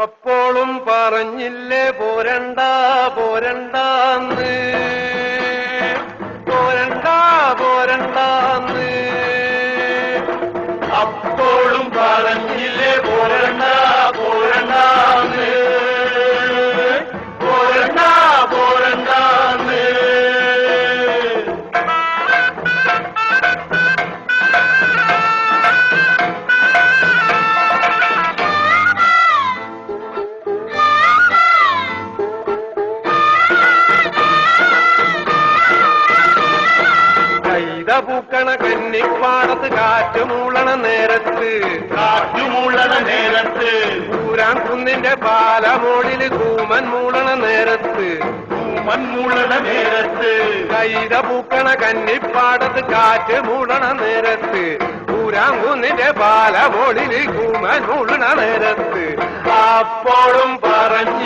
അപ്പോഴും പറഞ്ഞില്ലേ പോരണ്ട പോരണ്ടാന്ന്, പോരണ്ട പോരണ്ടാന്ന്. അപ്പോഴും പറഞ്ഞില്ലേ പോരണ്ട പോരണ്ടാന്ന്, പോരണ്ട പോരണ്ടാന്ന്. പൂക്കണ കന്നിപ്പാടത്ത് കാറ്റുമൂളണ നേരത്ത്, കാറ്റുമൂളണ നേരത്ത്, ഊരാൻ കുന്നിന്റെ പാലമോളില് കൂമൻ മൂളണ നേരത്ത്, കൂമൻ മൂളണ നേരത്ത്, കൈത പൂക്കണ കന്നിപ്പാടത്ത് കാറ്റ് മൂളണ നേരത്ത്, ഊരാൻ കുന്നിന്റെ പാലമോളില് കൂമൻ മൂളണ നേരത്ത്. അപ്പോഴും പറഞ്ഞ